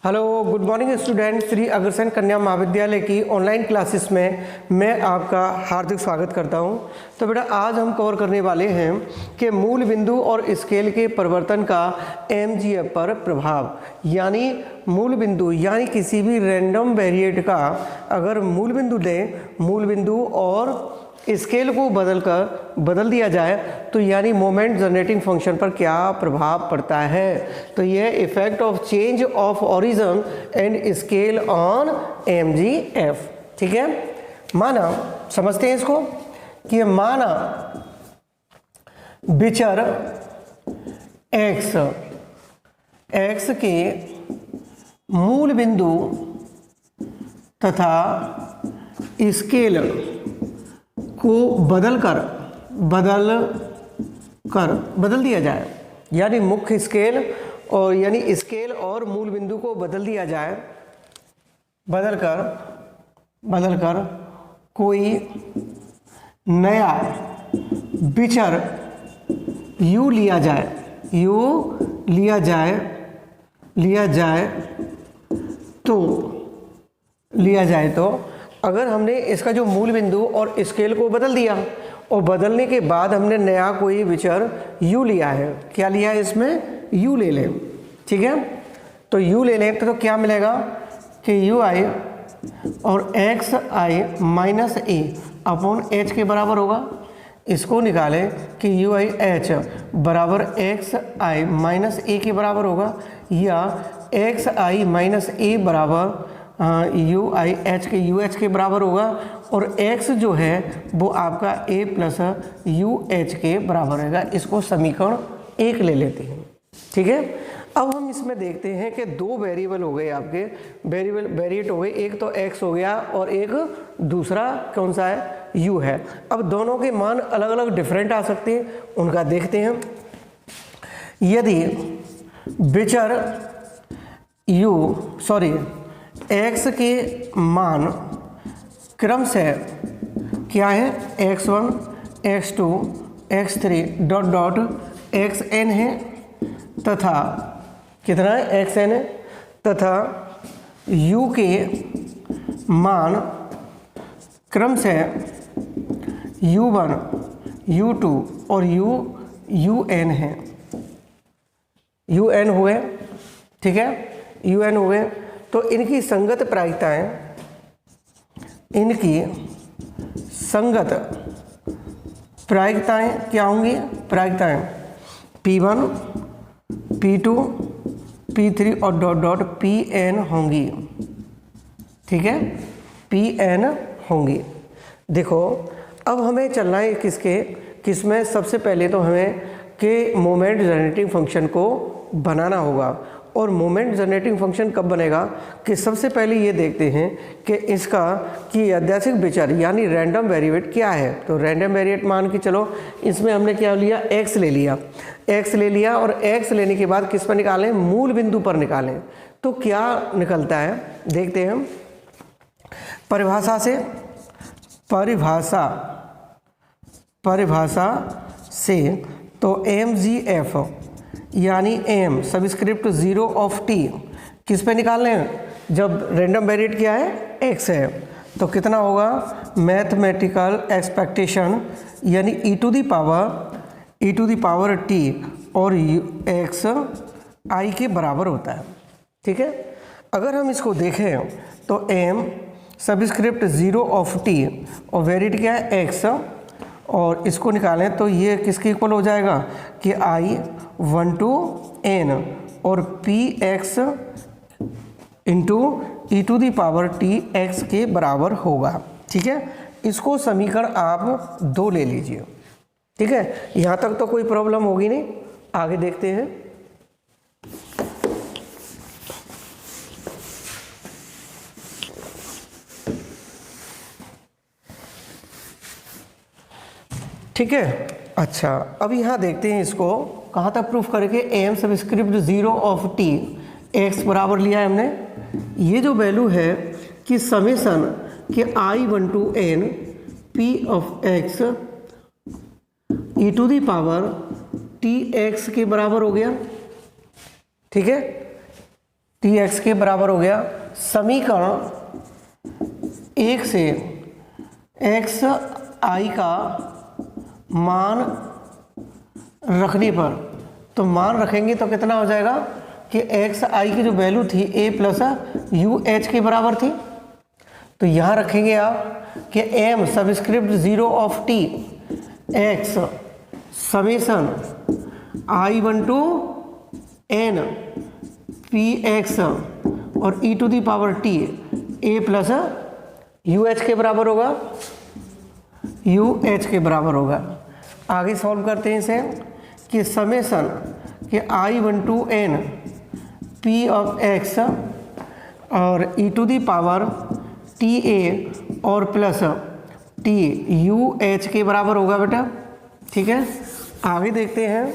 Hello, good morning student. Shri Agrasen कन्या महाविद्यालय की ऑनलाइन क्लासेस में मैं आपका हार्दिक स्वागत करता हूं। तो बेटा, आज हम कवर करने वाले हैं कि मूल बिंदु और स्केल के परिवर्तन का एमजीएफ पर प्रभाव। यानी मूल बिंदु यानी किसी भी रैंडम वेरिएट का अगर मूल बिंदु लें, मूल बिंदु और स्केल को बदल दिया जाए तो यानी मोमेंट जनरेटिंग फंक्शन पर क्या प्रभाव पड़ता है। तो यह effect of change of origin and scale on MGF. ठीक है, माना समझते हैं इसको कि माना विचर एक्स के मूल बिंदु तथा स्केल को बदल दिया जाए, यानी मुख्य स्केल और यानी स्केल और मूल बिंदु को बदल दिया जाए, बदलकर कोई नया विचर u लिया जाए तो अगर हमने इसका जो मूल बिंदु और स्केल को बदल दिया और बदलने के बाद हमने नया कोई विचर u लिया है, क्या लिया है इसमें u ले लें। ठीक है, तो u ले लें तो क्या मिलेगा कि ui और xi minus a upon h के बराबर होगा। इसको निकालें कि ui h बराबर xi माइनस a के बराबर होगा, या xi माइनस a बराबर यू आई एच के यू एच के बराबर होगा, और x जो है वो आपका a प्लस यू एच के बराबर रहेगा। इसको समीकरण 1 ले लेते हैं। ठीक है, अब हम इसमें देखते हैं कि दो वेरिएबल हो गए, आपके वेरिएट हो गए, एक तो x हो गया और एक दूसरा कौन सा है u है। अब दोनों के मान अलग अलग डिफरेंट आ सकते हैं, उनका देखते हैं। यदि विचर x के मान क्रम से क्या है x1 x2 x3 dot dot xn है, तथा कितना है xn है, तथा u के मान क्रम से u1 u2 और un है, un हुए। ठीक है, un हुए तो इनकी संगत प्रायिकताएं क्या होंगी, प्रायिकताएं P1 P2 P3 और डॉट डॉट Pn होंगी। ठीक है, Pn होंगी। देखो, अब हमें चलना है किसमें सबसे पहले तो हमें के मोमेंट जनरेटिंग फंक्शन को बनाना होगा। और मोमेंट जनरेटिंग फंक्शन कब बनेगा कि सबसे पहले ये देखते हैं कि इसका कि यादृच्छिक विचर यानी रैंडम वेरिएट क्या है। तो रैंडम वेरिएट मान के चलो, इसमें हमने क्या लिया x ले लिया और x लेने के बाद किस पर निकालें, मूल बिंदु पर निकालें। तो क्या निकलता है देखते हैं। परिभाषा से तो mgf यानी m सबस्क्रिप्ट 0 ऑफ t किस पे निकालने हैं, जब रैंडम वेरिएट क्या है x है, तो कितना होगा मैथमेटिकल एक्सपेक्टेशन यानी e to the power t और x i के बराबर होता है। ठीक है, अगर हम इसको देखें तो m सबस्क्रिप्ट 0 ऑफ t और वेरिएट क्या है x, और इसको निकालें तो ये किसके इक्वल हो जाएगा कि i1 to n और px into e to the power T x के बराबर होगा। ठीक है, इसको समीकरण आप 2 ले लीजिए। ठीक है, यहाँ तक तो कोई प्रॉब्लम होगी नहीं, आगे देखते हैं। ठीक है, अच्छा, अब यहाँ देखते हैं इसको कहाँ तक प्रूफ करेंगे। m subscript 0 of t x बराबर लिया है हमने। ये जो वैल्यू है कि समेशन कि i1 to n p of x e to the power T x के बराबर हो गया। ठीक है, टी एक्स के बराबर हो गया समीकरण 1 से एक्स आई का मान रखने पर, तो मान रखेंगे तो कितना हो जाएगा कि एक्स आई की जो वैल्यू थी ए प्लस यू एच के बराबर थी, तो यहाँ रखेंगे आप कि M subscript 0 of T X summation I one to N P X और E to the power T A plus U H के बराबर होगा, यू एच के बराबर होगा। आगे सॉल्व करते हैं इसे कि समेसन कि I one to N P of X और E to the power T A और प्लस टी यू एच के बराबर होगा बेटा। ठीक है, आगे देखते हैं,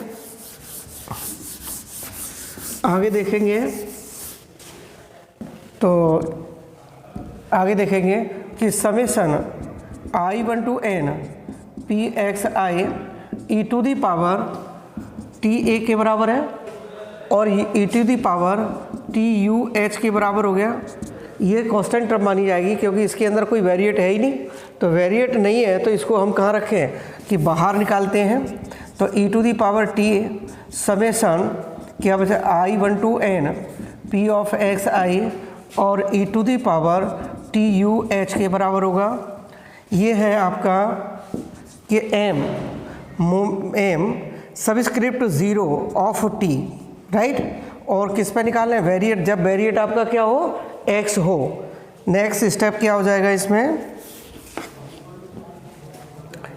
आगे देखेंगे तो आगे देखेंगे कि summation I one to N P X I E to the power T A के बराबर है और E to the power T U H के बराबर हो गया। ये कांस्टेंट टर्म मानी जाएगी क्योंकि इसके अंदर कोई वेरिएट है ही नहीं, तो वेरिएट नहीं है तो इसको हम कहाँ रखें कि बाहर निकालते हैं। तो E to the power T summation क्या बचे I one to N P of x I और E to the power T U H के बराबर होगा। ये है आपका कि M subscript 0 of T, right. और किस पे निकालना है वेरिएट, जब वेरिएट आपका क्या हो एक्स हो। नेक्स्ट स्टेप क्या हो जाएगा इसमें,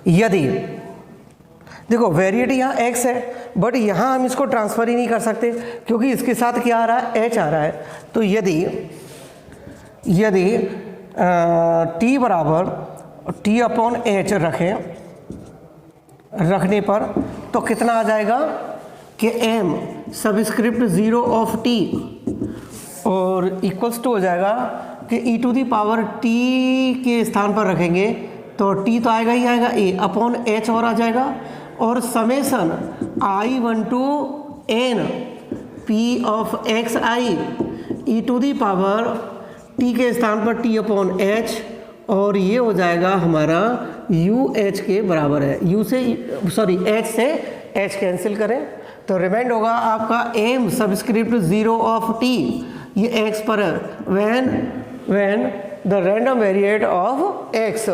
यदि देखो वेरिएट यहाँ एक्स है बट यहाँ हम इसको ट्रांसफ़र ही नहीं कर सकते क्योंकि इसके साथ क्या आ रहा है एच आ रहा है। तो यदि टी बराबर टी अपॉन एच रखने पर तो कितना आ जाएगा कि एम सबस्क्रिप्ट 0 ऑफ टी और इक्वल्स टू हो जाएगा कि E to the power t के स्थान पर रखेंगे तो टी तो आएगा ही आएगा, ए अपॉन एच और आ जाएगा और summation I one to N P of x I E to the power t के स्थान पर टी अपॉन एच और ये हो जाएगा हमारा यू एच के बराबर है। यू से एच से एच कैंसिल करें तो रिमाइंड होगा आपका एम सबस्क्रिप्ट 0 ऑफ टी, ये एक्स पर है, when the random variate of X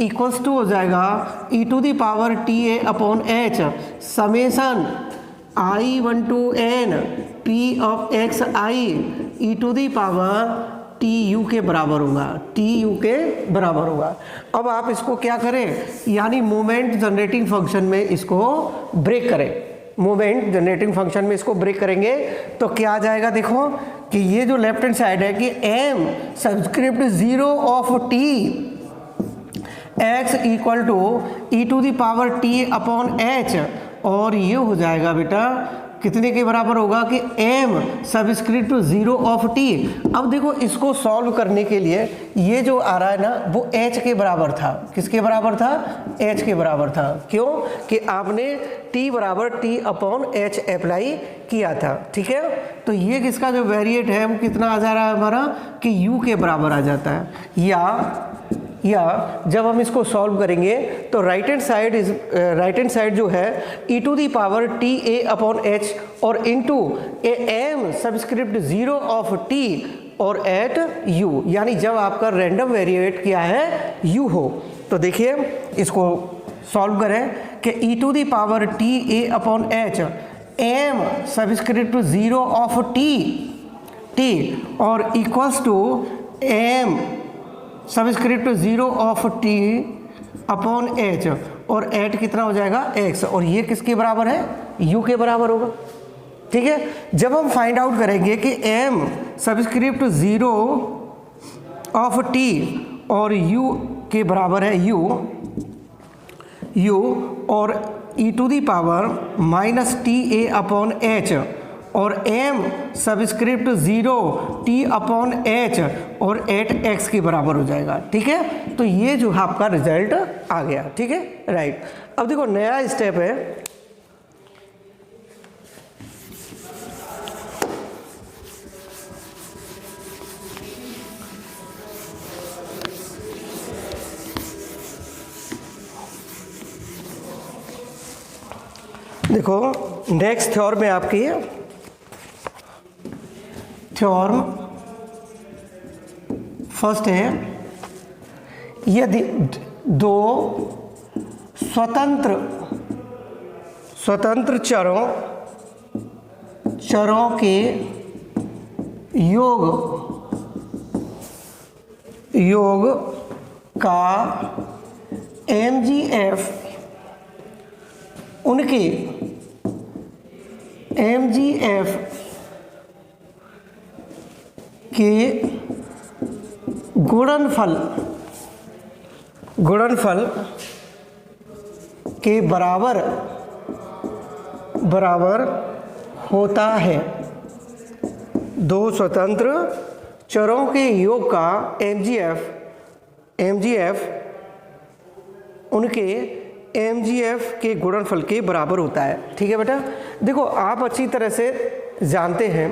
equals to हो जाएगा E to the power T A upon H summation I one to N P of x I E to the power T U के बराबर होगा, T U के बराबर होगा। अब आप इसको क्या करें, यानी मोमेंट जनरेटिंग फंक्शन में इसको ब्रेक करें, मोमेंट जनरेटिंग फंक्शन में इसको ब्रेक करेंगे तो क्या आ जाएगा, देखो कि ये जो लेफ्ट हैंड साइड है कि M subscript 0 of T x equal to e to the power t upon H और ये हो जाएगा बेटा कितने के बराबर होगा कि m सबस्क्रिप्ट 0 ऑफ t। अब देखो इसको सॉल्व करने के लिए ये जो आ रहा है ना वो h के बराबर था, किसके बराबर था, h के बराबर था। क्यों कि आपने t बराबर t अपॉन h अप्लाई किया था, ठीक है। तो ये किसका जो वेरिएट है वो कितना आ जा रहा है हमारा कि u के बराबर आ जाता है। या जब हम इसको सॉल्व करेंगे तो राइट हैंड साइड जो है E to the power T A upon H और into A M subscript 0 of T और एट u, यानी जब आपका रैंडम वेरिएट क्या है u हो। तो देखिए इसको सॉल्व करें कि E to the power T A upon H M subscript 0 of T और equals to M subscript 0 of T upon H और एट कितना हो जाएगा x और ये किसके बराबर है, u के बराबर होगा, ठीक है। जब हम फाइंड आउट करेंगे कि m सबस्क्रिप्ट 0 ऑफ टी और u के बराबर है u और e to the power minus t A upon H और m सबस्क्रिप्ट 0 t अपॉन h और एट x के बराबर हो जाएगा, ठीक है। तो ये जो आपका रिजल्ट आ गया, ठीक है, राइट। अब देखो नया स्टेप है, देखो नेक्स्ट थ्योरम है आपकी, थ्योरम फर्स्ट है, यदि दो स्वतंत्र चरों के योग का MGF उनके MGF के गुणनफल के बराबर होता है। दो स्वतंत्र चरों के योग का MGF उनके MGF के गुणनफल के बराबर होता है। ठीक है बेटा, देखो आप अच्छी तरह से जानते हैं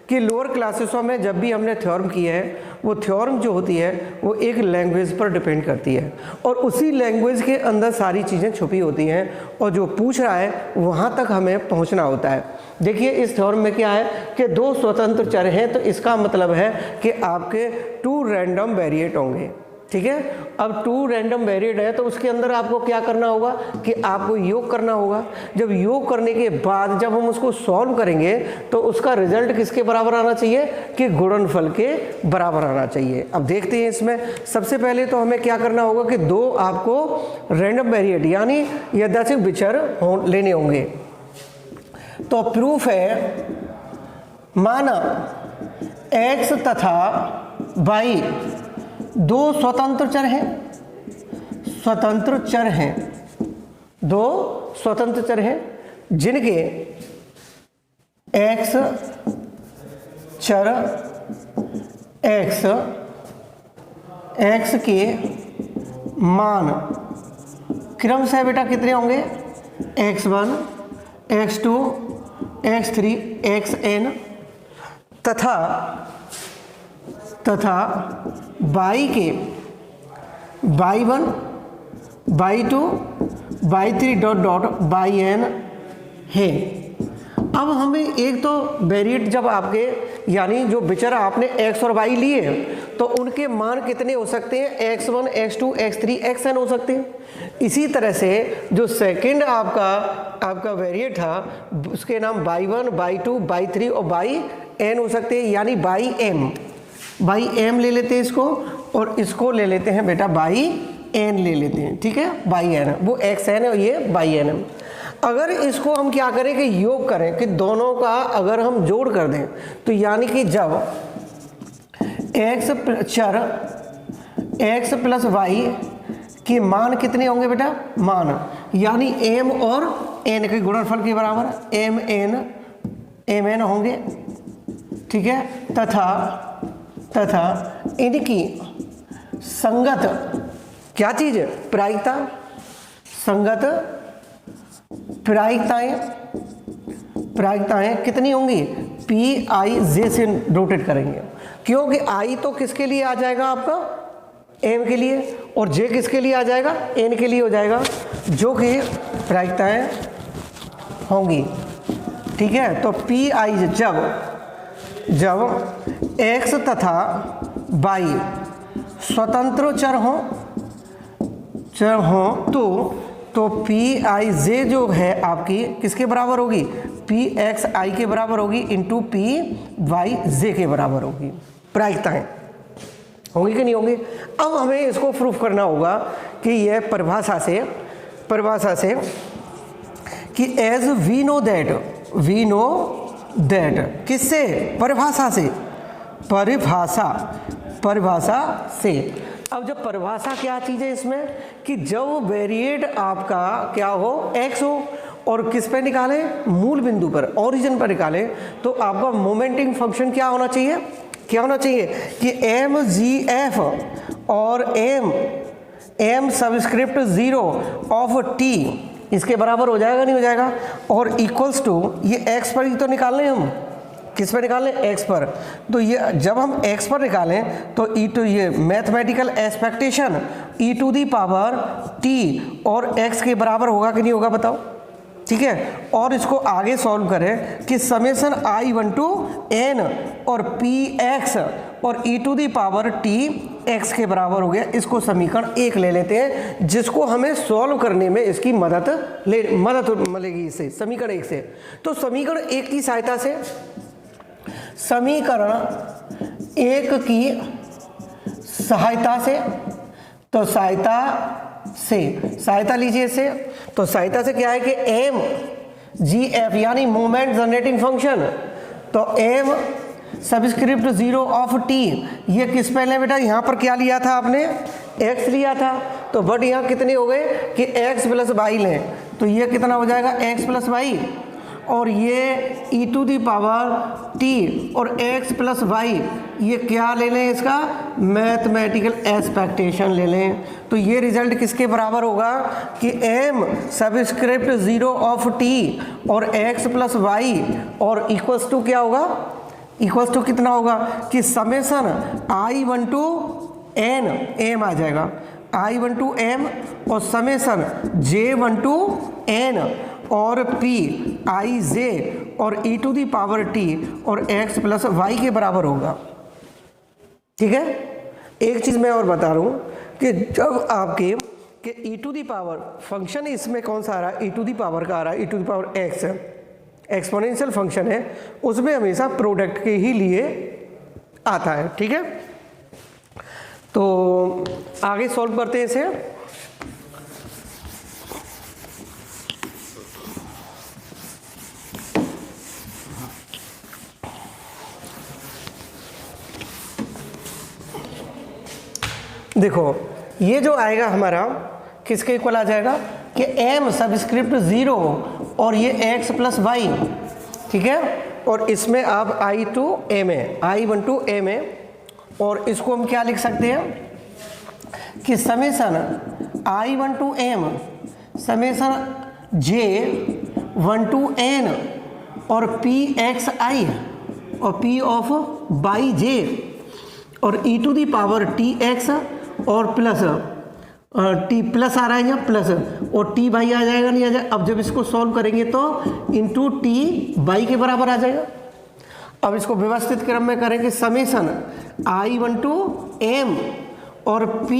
कि लोअर क्लासेसों में जब भी हमने थ्योरम किया है, वो थ्योरम जो होती है वो एक लैंग्वेज पर डिपेंड करती है और उसी लैंग्वेज के अंदर सारी चीज़ें छुपी होती हैं और जो पूछ रहा है वहाँ तक हमें पहुँचना होता है। देखिए इस थ्योरम में क्या है कि दो स्वतंत्र चर हैं, तो इसका मतलब है कि आपके 2 रैंडम वेरिएट होंगे। ठीक है, अब 2 रैंडम वेरिएट है तो उसके अंदर आपको क्या करना होगा कि आपको योग करना होगा। जब योग करने के बाद जब हम उसको सॉल्व करेंगे तो उसका रिजल्ट किसके बराबर आना चाहिए कि गुणनफल के बराबर आना चाहिए। अब देखते हैं इसमें सबसे पहले तो हमें क्या करना होगा कि 2 आपको रैंडम वेरिएट यानी यादृच्छिक विचर लेने होंगे। तो प्रूफ है, माना x तथा y दो स्वतंत्र चर हैं, जिनके x चर x के मान क्रमशः बेटा कितने होंगे, x1 x2 x3 xn तथा y के y1 y2 y3 yn है। अब हमें एक तो वेरिएट जब आपके यानी जो विचर आपने x और y लिए तो उनके मान कितने हो सकते हैं, x1 x2 x3 xn हो सकते हैं। इसी तरह से जो सेकंड आपका वेरिएट था उसके नाम y1 y2 y3 और yn हो सकते हैं, यानीym ले लेते हैं इसको और इसको ले लेते हैं बेटा yn ले लेते हैं। ठीक है, yn वो xn है और ये yn है। अगर इसको हम क्या करें कि योग करें कि दोनों का अगर हम जोड़ कर दें तो यानी कि जब चर x प्लस y के मान कितने होंगे बेटा, मान यानी m और n के गुणनफल के बराबर mn होंगे। ठीक है, तथा इनकी संगत क्या चीज है, प्रायिकता, संगत प्रायिकताएं कितनी होंगी, PIJ से नोटेट करेंगे, क्योंकि I तो किसके लिए आ जाएगा आपका M के लिए और J किसके लिए आ जाएगा, N के लिए हो जाएगा, जो कि प्रायिकताएं होंगी। ठीक है, तो PIJ जब x तथा y स्वतंत्र चर हों तो PIJ जो है आपकी किसके बराबर होगी, PXI के बराबर होगी इंटू PYJ के बराबर होगी। प्रायिकताएं होंगी कि नहीं होंगी। अब हमें इसको प्रूफ करना होगा कि यह परिभाषा से कि एज वी नो दैट किससे, परिभाषा से। अब जब परिभाषा क्या चीज़ है इसमें कि जब वेरिएट आपका क्या हो, x हो और किस पे निकाले, मूल बिंदु पर, ओरिजिन पर निकाले, तो आपका मोमेंटिंग फंक्शन क्या होना चाहिए कि MGF और m सबस्क्रिप्ट 0 ऑफ t इसके बराबर हो जाएगा नहीं हो जाएगा, और इक्वल्स टू ये x पर ही तो निकालने हम, किस पर निकालें, x पर। तो ये जब हम x पर निकालें तो ये mathematical expectation e to the power t और x के बराबर होगा कि नहीं होगा बताओ, ठीक है। और इसको आगे सॉल्व करें कि समेसन i1 टू n और px और e to the power t x के बराबर हो गया। इसको समीकरण 1 ले लेते हैं, जिसको हमें सॉल्व करने में इसकी मदद मिलेगी इससे, समीकरण 1 से। तो समीकरण 1 की सहायता से, समीकरण 1 की सहायता से, तो सहायता लीजिए इसे। तो सहायता से क्या है कि एम जी एफ यानी मोमेंट जनरेटिंग फंक्शन, तो एम सबस्क्रिप्ट 0 ऑफ टी, ये किस पे लें बेटा, यहाँ पर क्या लिया था आपने, x लिया था, तो बट यहाँ कितने हो गए कि x प्लस वाई लें, तो ये कितना हो जाएगा x प्लस वाई, और ये e to the power t और x प्लस वाई, ये क्या ले लें, इसका मैथमेटिकल एक्सपेक्टेशन ले लें। तो ये रिजल्ट किसके बराबर होगा कि m सबस्क्रिप्ट 0 ऑफ t और x प्लस वाई और इक्वल्स टू क्या होगा, इक्वल्स टू कितना होगा कि summation i1 to n, m आ जाएगा i1 टू m और समेसन j1 टू n और p i j और e to the power t और x प्लस वाई के बराबर होगा। ठीक है। एक चीज़ मैं और बता रहा हूँ कि जब आपके कि e to the power function इसमें कौन सा आ रहा है, e टू दी पावर का आ रहा है, e to the power x है, एक्सपोनेंशियल फंक्शन है, उसमें हमेशा प्रोडक्ट के ही लिए आता है। ठीक है। तो आगे सॉल्व करते हैं इसे। देखो ये जो आएगा हमारा किसके इक्वल आ जाएगा कि m सबस्क्रिप्ट 0 और ये x प्लस वाई, ठीक है, और इसमें अब i टू m है, i1 टू m है, और इसको हम क्या लिख सकते हैं कि summation i1 to m summation j1 to n और pxi और p ऑफ बाई j और e to the power tx और प्लस टी प्लस आ रहा है यहाँ प्लस, और टी बाई आ जाएगा, नहीं आ जाएगा। अब जब इसको सॉल्व करेंगे तो इंटू टी बाई के बराबर आ जाएगा। अब इसको व्यवस्थित क्रम में करेंगे, समेसन i1 टू m और p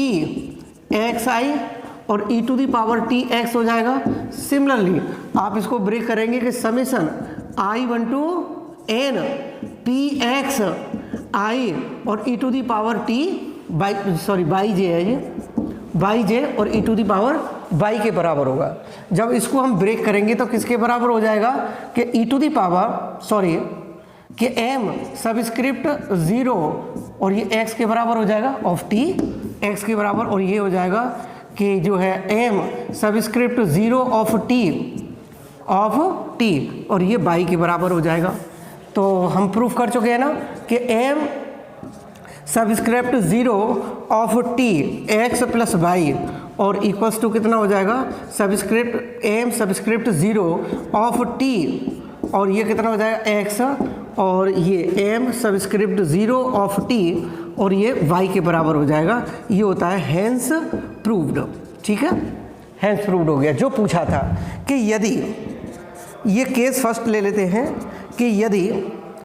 x i और e to the power T X हो जाएगा। सिमिलरली आप इसको ब्रेक करेंगे कि summation i1 to n p x i और e to the power t by J है, ये बाई जे और e to the power by के बराबर होगा। जब इसको हम ब्रेक करेंगे तो किसके बराबर हो जाएगा कि e टू दी पावर कि m सबस्क्रिप्ट 0 और ये x के बराबर हो जाएगा ऑफ t, x के बराबर, और ये हो जाएगा कि जो है m सबस्क्रिप्ट 0 ऑफ t और ये बाई के बराबर हो जाएगा। तो हम प्रूफ कर चुके हैं ना कि m subscript 0 of t x plus y और इक्वल्स टू कितना हो जाएगा subscript m subscript 0 of t और ये कितना हो जाएगा x और ये m सबस्क्रिप्ट 0 ऑफ t और ये y के बराबर हो जाएगा। ये होता है हैंस प्रूव्ड। ठीक है, हैंस प्रूव्ड हो गया। जो पूछा था कि यदि ये केस फर्स्ट ले लेते हैं कि यदि